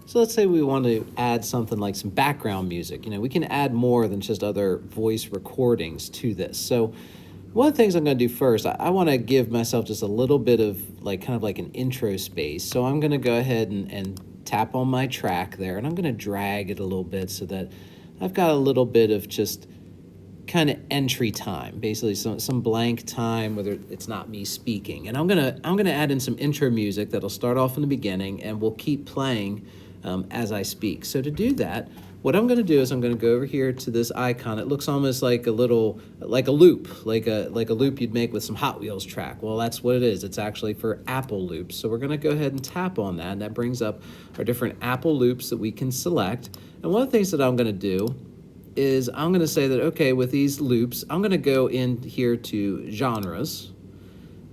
So let's say we want to add something like some background music. We can add more than just other voice recordings to this. So one of the things I'm going to do first, I want to give myself just a little bit of kind of like an intro space. So I'm going to go ahead and tap on my track there, and I'm going to drag it a little bit so that I've got a little bit of just kind of entry time, basically some blank time, whether it's not me speaking. And I'm gonna add in some intro music that'll start off in the beginning, and we'll keep playing as I speak. So to do that, what I'm gonna do is I'm gonna go over here to this icon. It looks almost like a loop, like a loop you'd make with some Hot Wheels track. Well, that's what it is. It's actually for Apple loops. So we're gonna go ahead and tap on that, and that brings up our different Apple loops that we can select. And one of the things that I'm gonna do is I'm going to say that, okay, with these loops, I'm going to go in here to genres,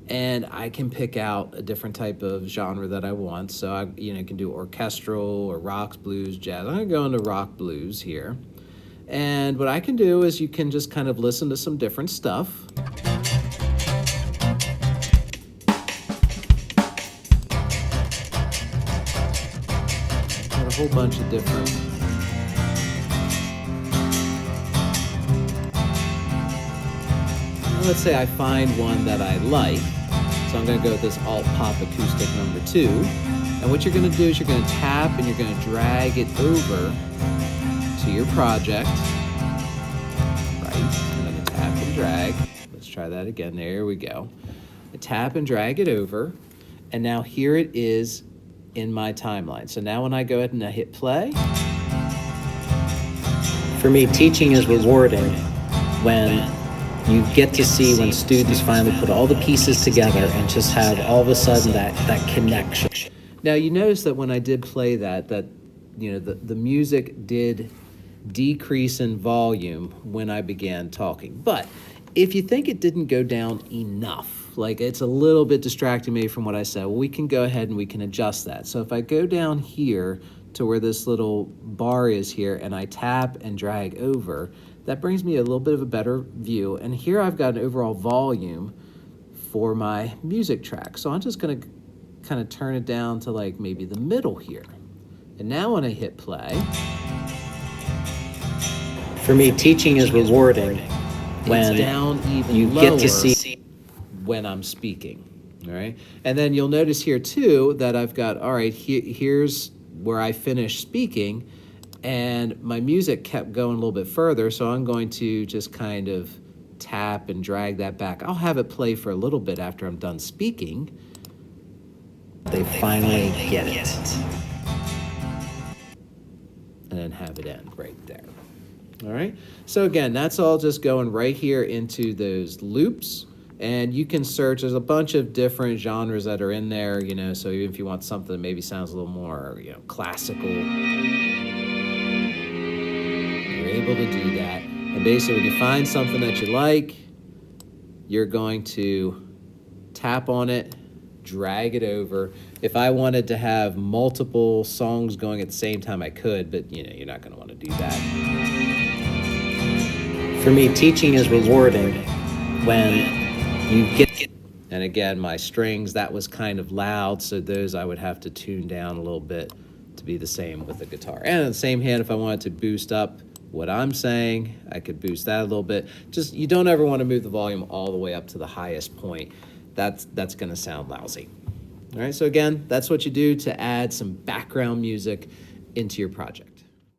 and I can pick out a different type of genre that I want. So I can do orchestral or rock, blues, jazz. I'm going to go into rock blues here. And what I can do is you can just kind of listen to some different stuff. Got a whole bunch of different let's say I find one that I like. So I'm going to go with this alt pop acoustic number 2. And what you're going to do is you're going to tap and you're going to drag it over to your project. Right. I'm going to tap and drag. Let's try that again. There we go. I tap and drag it over. And now here it is in my timeline. So now when I go ahead and I hit play. For me, teaching is rewarding when you get to see when students finally put all the pieces together and just have all of a sudden that connection. Now you notice that when I did play that the music did decrease in volume when I began talking. But if you think it didn't go down enough, like it's a little bit distracting me from what I said, well, we can go ahead and we can adjust that. So if I go down here to where this little bar is here and I tap and drag over, that brings me a little bit of a better view. And here I've got an overall volume for my music track. So I'm just gonna kind of turn it down to like maybe the middle here. And now when I hit play. For me, teaching is rewarding when down even you get to see when I'm speaking, all right? And then you'll notice here too that I've got, all right, here's where I finished speaking, and my music kept going a little bit further, so I'm going to just kind of tap and drag that back. I'll have it play for a little bit after I'm done speaking. They finally get it. And then have it end right there. All right, so again, that's all just going right here into those loops. And you can search, there's a bunch of different genres that are in there, so even if you want something that maybe sounds a little more, classical, able to do that. And basically when you find something that you like, you're going to tap on it, drag it over. If I wanted to have multiple songs going at the same time, I could, but you're not going to want to do that. For me, teaching is rewarding when you get. And again, my strings, that was kind of loud, so those I would have to tune down a little bit to be the same with the guitar. And on the same hand, if I wanted to boost up what I'm saying, I could boost that a little bit. Just, you don't ever want to move the volume all the way up to the highest point. That's going to sound lousy. All right, so again, that's what you do to add some background music into your project.